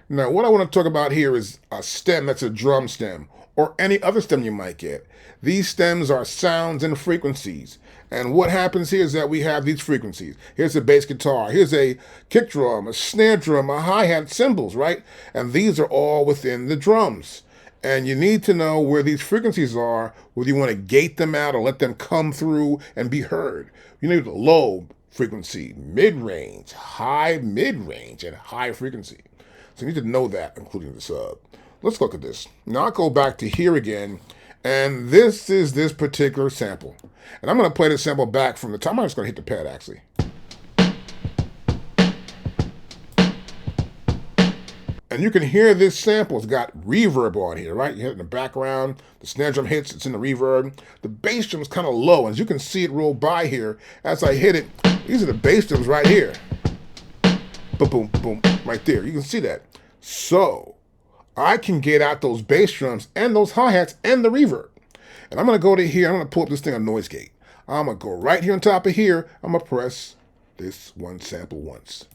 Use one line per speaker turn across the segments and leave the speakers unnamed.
Now, what I want to talk about here is a stem that's a drum stem or any other stem you might get. These stems are sounds and frequencies. And what happens here is that we have these frequencies. Here's a bass guitar, here's a kick drum, a snare drum, a hi-hat, cymbals, right? And these are all within the drums. And you need to know where these frequencies are, whether you want to gate them out or let them come through and be heard. You need the low frequency, mid-range, high mid-range, and high frequency. So you need to know that, including the sub. Let's look at this. Now I'll go back to here again, and this is this particular sample. And I'm going to play this sample back from the time. I'm just going to hit the pad, actually. And you can hear this sample. It's got reverb on here, right? You hear it in the background. The snare drum hits. It's in the reverb. The bass drum is kind of low. As you can see it roll by here, as I hit it, these are the bass drums right here. Boom, boom, boom, right there. You can see that. So I can get out those bass drums and those hi-hats and the reverb. And I'm going to go to here. I'm going to pull up this thing on noise gate. I'm going to go right here on top of here. I'm going to press this one sample once.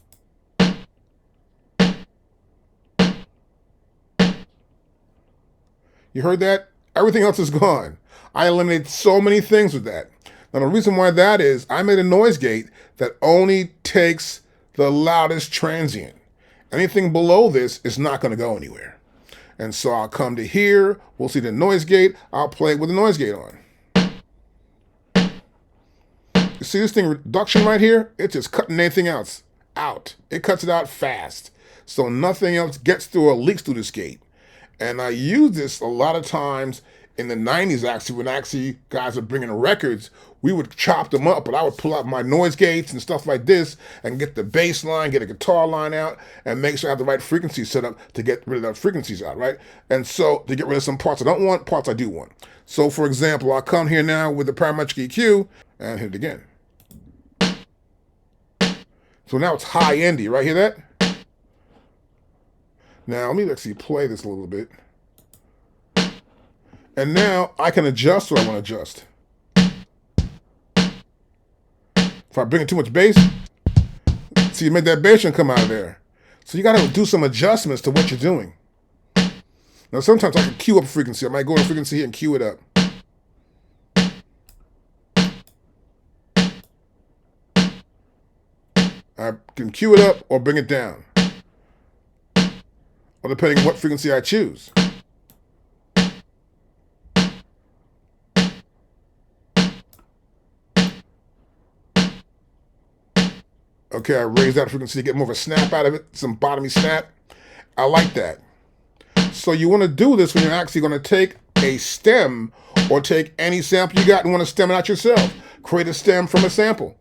You heard that? Everything else is gone. I eliminated so many things with that. Now, the reason why that is, I made a noise gate that only takes the loudest transient. Anything below this is not going to go anywhere. And so I'll come to here. We'll see the noise gate. I'll play it with the noise gate on. You see this thing reduction right here? It's just cutting anything else out. It cuts it out fast. So nothing else gets through or leaks through this gate. And I use this a lot of times in the 90s, actually, when guys are bringing records, we would chop them up, but I would pull out my noise gates and stuff like this and get the bass line, get a guitar line out, and make sure I have the right frequency set up to get rid of the frequencies out, right? And so to get rid of some parts I don't want, parts I do want. So for example, I'll come here now with the parametric EQ and hit it again. So now it's high-endy, right? Hear that? Now, let me actually play this a little bit. And now I can adjust what I want to adjust. If I bring in too much bass, see, you made that bass drum come out of there. So you got to do some adjustments to what you're doing. Now, sometimes I can cue up a frequency. I might go to frequency here and cue it up. I can cue it up or bring it down, or depending on what frequency I choose. Okay, I raise that frequency to get more of a snap out of it, some bottomy snap. I like that. So you want to do this when you're actually going to take a stem or take any sample you got and want to stem it out yourself. Create a stem from a sample.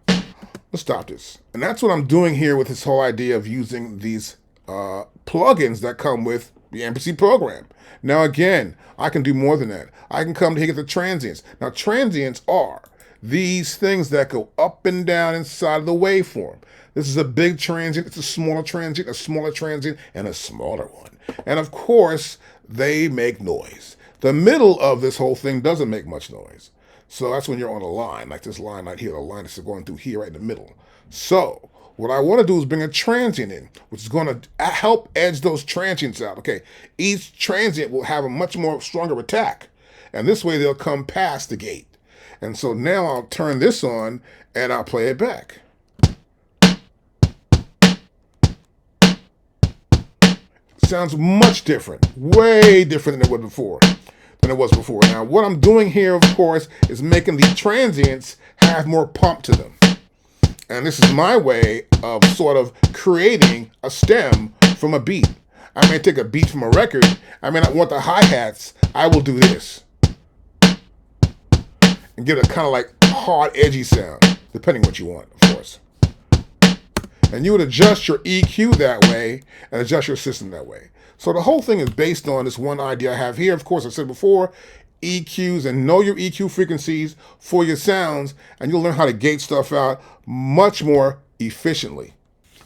Let's stop this. And that's what I'm doing here with this whole idea of using these plugins that come with the MPC program. Now again, I can do more than that. I can come to here, get the transients. Now transients are these things that go up and down inside of the waveform. This is a big transient, it's a smaller transient, and a smaller one. And of course, they make noise. The middle of this whole thing doesn't make much noise. So that's when you're on a line, like this line right here, the line that's going through here right in the middle. So what I want to do is bring a transient in, which is going to help edge those transients out. Okay, each transient will have a much more stronger attack. And this way they'll come past the gate. And so now I'll turn this on and I'll play it back. Sounds much different, way different than it was before. Now, what I'm doing here, of course, is making the transients have more pump to them. And this is my way of sort of creating a stem from a beat. I may take a beat from a record. I may not want the hi-hats. I will do this and give it a kind of like hard, edgy sound, depending what you want, of course. And you would adjust your EQ that way and adjust your system that way. So the whole thing is based on this one idea I have here. Of course, I said before, EQs, and know your EQ frequencies for your sounds, and you'll learn how to gate stuff out much more efficiently.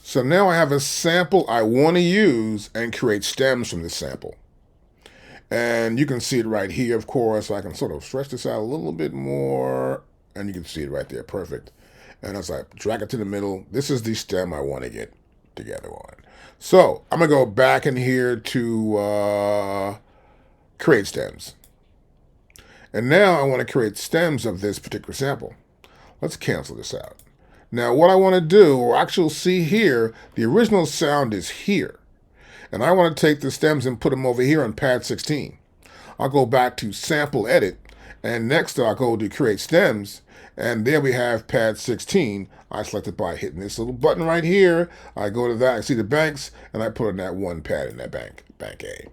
So now I have a sample I want to use and create stems from this sample. And you can see it right here, of course. I can sort of stretch this out a little bit more, and you can see it right there. Perfect. And as I drag it to the middle, this is the stem I want to get together on. So I'm going to go back in here to create stems. And now I want to create stems of this particular sample. Let's cancel this out. Now what I want to do, or actually see here, the original sound is here. And I want to take the stems and put them over here on pad 16. I'll go back to sample edit, and next I'll go to create stems, and there we have pad 16. I select it by hitting this little button right here. I go to that, I see the banks, and I put in that one pad in that bank A.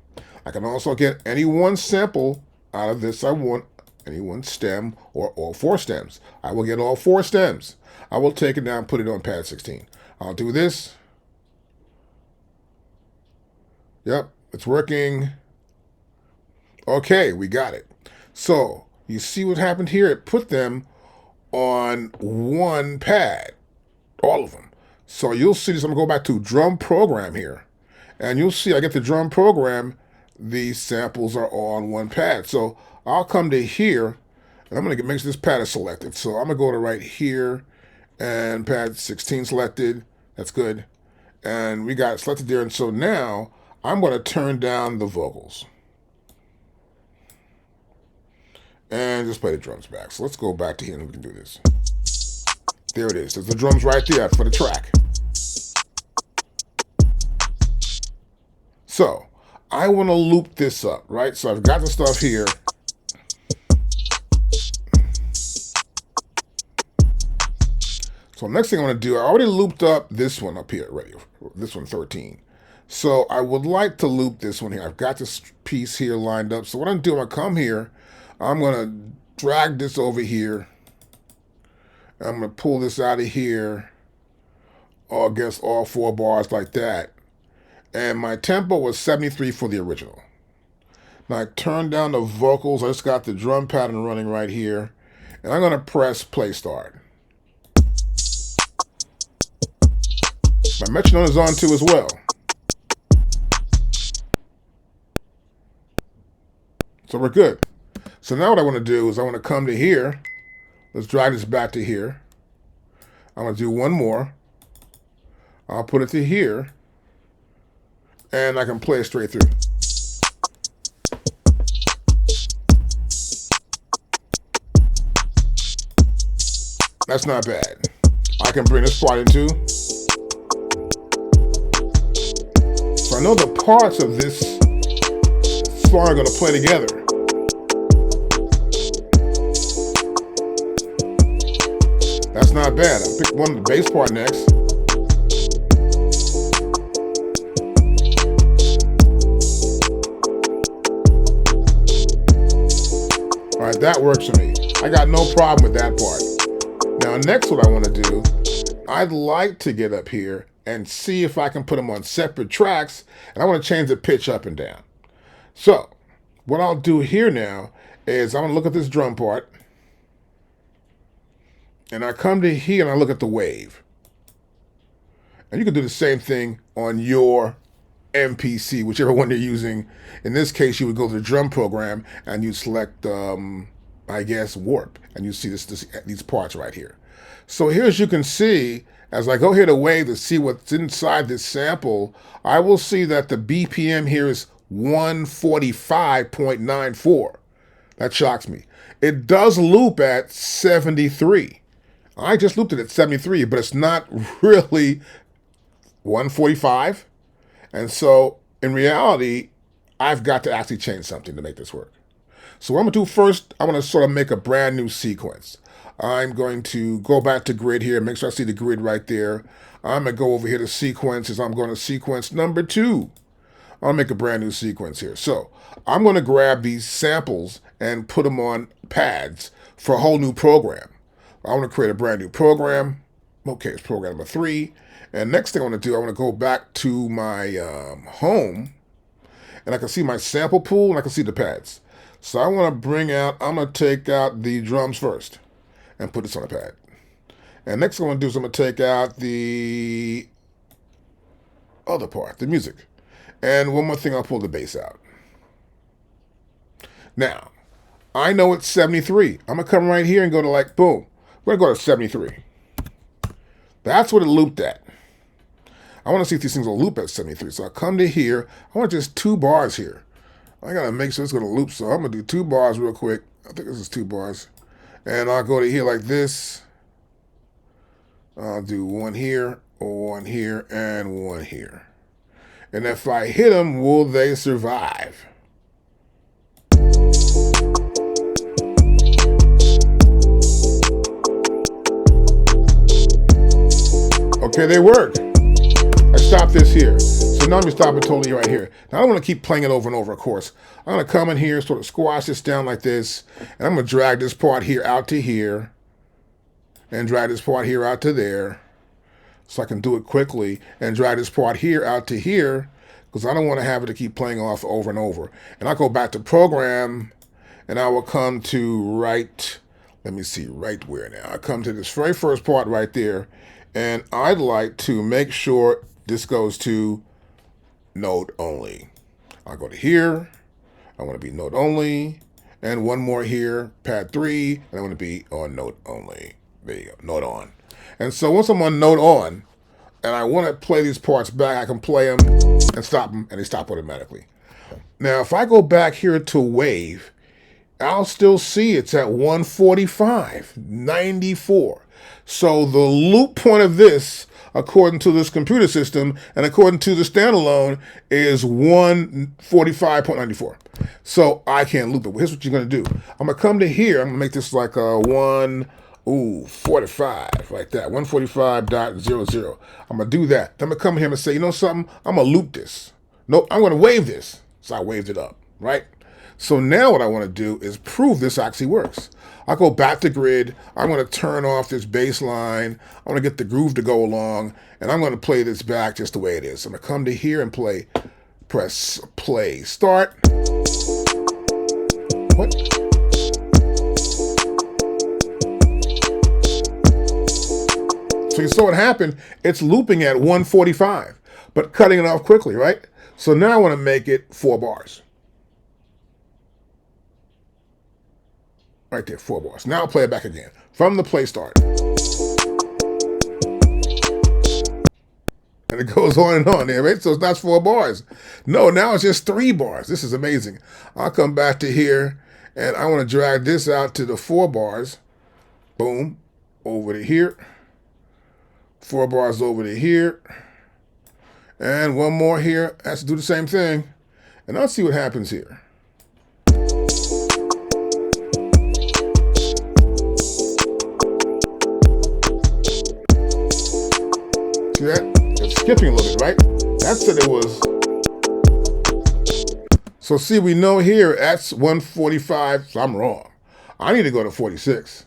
I can also get any one sample out of this I want, any one stem or all 4 stems. I will get all 4 stems. I will take it down and put it on pad 16. I'll do this. Yep, it's working. Okay, we got it. So you see what happened here? It put them on one pad, all of them. So you'll see this. I'm gonna go back to drum program here, and you'll see I get the drum program. These samples are all on one pad. So I'll come to here, and I'm gonna make sure this pad is selected. So I'm gonna go to right here, and pad 16 selected. That's good. And we got it selected there. And so now I'm gonna turn down the vocals. And just play the drums back. So let's go back to here and we can do this. There it is. There's the drums right there for the track. So I want to loop this up, right? So I've got the stuff here. So next thing I want to do, I already looped up this one up here already. This one 13. So I would like to loop this one here. I've got this piece here lined up. So what I'm doing, I come here. I'm going to drag this over here. I'm going to pull this out of here against all 4 bars like that. And my tempo was 73 for the original. Now I turn down the vocals. I just got the drum pattern running right here. And I'm going to press play start. My metronome is on too as well. So we're good. So now what I want to do is I want to come to here. Let's drag this back to here. I'm going to do one more. I'll put it to here. And I can play it straight through. That's not bad. I can bring this part in too. So I know the parts of this song are going to play together. That's not bad. I'll pick one of the bass part next. All right, that works for me. I got no problem with that part. Now, next what I want to do, I'd like to get up here and see if I can put them on separate tracks, and I want to change the pitch up and down. So, what I'll do here now is I'm going to look at this drum part, and I come to here and I look at the wave. And you can do the same thing on your MPC, whichever one you're using. In this case, you would go to the drum program and you select, I guess, warp. And you see these parts right here. So here, as you can see, as I go here to wave to see what's inside this sample, I will see that the BPM here is 145.94. That shocks me. It does loop at 73. I just looped it at 73, but it's not really 145. And so, in reality, I've got to actually change something to make this work. So what I'm going to do first, I'm going to sort of make a brand new sequence. I'm going to go back to grid here, make sure I see the grid right there. I'm going to go over here to sequences. I'm going to sequence number 2. I'll make a brand new sequence here. So I'm going to grab these samples and put them on pads for a whole new program. I want to create a brand new program. Okay, it's program number 3. And next thing I want to do, I want to go back to my home, and I can see my sample pool, and I can see the pads. So I want to bring out, I'm going to take out the drums first and put this on a pad. And next thing I want to do is I'm going to take out the other part, the music. And one more thing, I'll pull the bass out. Now, I know it's 73. I'm going to come right here and go to like, boom. We're going to go to 73. That's what it looped at. I want to see if these things will loop at 73. So I come to here. I want just 2 bars here. I got to make sure it's going to loop. So I'm going to do 2 bars real quick. I think this is 2 bars. And I'll go to here like this. I'll do 1 here, 1 here, and 1 here. And if I hit them, will they survive? Okay, they work. I stop this here. So now I'm going to stop it totally right here. Now I don't want to keep playing it over and over, of course. I'm going to come in here, sort of squash this down like this, and I'm going to drag this part here out to here, and drag this part here out to there, so I can do it quickly, and drag this part here out to here, because I don't want to have it to keep playing off over and over. And I'll go back to program, and I will come to right where now? I come to this very first part right there, and I'd like to make sure this goes to note only. I'll go to here. I want to be note only. And one more here, pad 3, and I want to be on note only. There you go, note on. And so once I'm on note on, and I want to play these parts back, I can play them and stop them, and they stop automatically. Now, if I go back here to wave, I'll still see it's at 145.94. So the loop point of this, according to this computer system and according to the standalone, is 145.94. So I can't loop it. Well, here's what you're going to do. I'm going to come to here. I'm going to make this like a 145, like that, 145.00. I'm going to do that. Then I'm going to come here and say, you know something? I'm going to loop this. Nope, I'm going to wave this. So I waved it up, right? So now what I want to do is prove this actually works. I go back to grid. I'm going to turn off this bass line. I want to get the groove to go along, and I'm going to play this back just the way it is. I'm going to come to here and press play, start. What? So you saw what happened. It's looping at 145, but cutting it off quickly, right? So now I want to make it 4 bars. Right there, 4 bars. Now I'll play it back again. From the play start. And it goes on and on there, right? So it's not 4 bars. No, now it's just 3 bars. This is amazing. I'll come back to here, and I want to drag this out to the 4 bars. Boom. Over to here. 4 bars over to here. And 1 more here. Has to do the same thing. And I'll see what happens here. See that? It's skipping a little bit, right? That said it was. So see, we know here that's 145, so I'm wrong. I need to go to 46.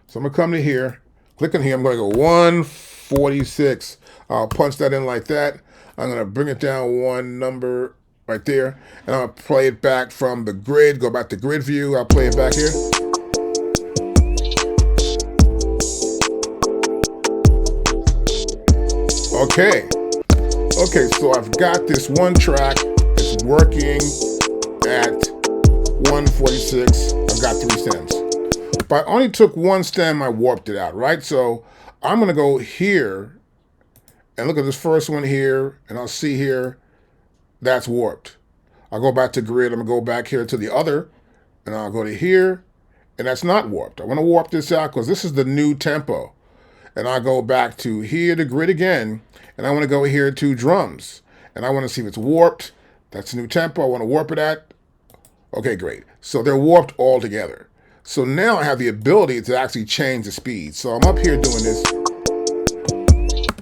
So I'm going to come to here, click on here, I'm going to go 146. I'll punch that in like that. I'm going to bring it down 1 number right there, and I'm going to play it back from the grid, go back to grid view, I'll play it back here. Okay, so I've got this 1 track, it's working at 146, I've got 3 stems. But I only took 1 stem, I warped it out, right? So I'm gonna go here and look at this first one here, and I'll see here, that's warped. I'll go back to grid, I'm gonna go back here to the other, and I'll go to here, and that's not warped. I wanna warp this out because this is the new tempo. And I go back to here to grid again, and I want to go here to drums, and I want to see if it's warped. That's a new tempo. I want to warp it at. Okay, great. So they're warped all together. So now I have the ability to actually change the speed. So I'm up here doing this.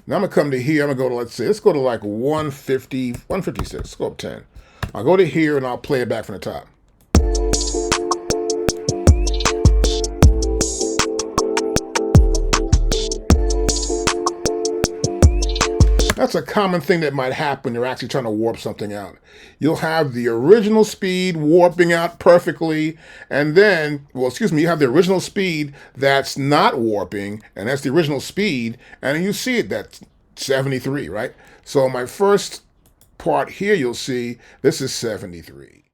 Now I'm gonna come to here. I'm gonna go to, let's go to like 150, 156. Let's go up 10. I'll go to here and I'll play it back from the top. That's a common thing that might happen when you're actually trying to warp something out. You'll have the original speed warping out perfectly, and then, well, excuse me, you have the original speed that's not warping, and that's the original speed, and you see it, that's 73, right? So my first part here, you'll see this is 73.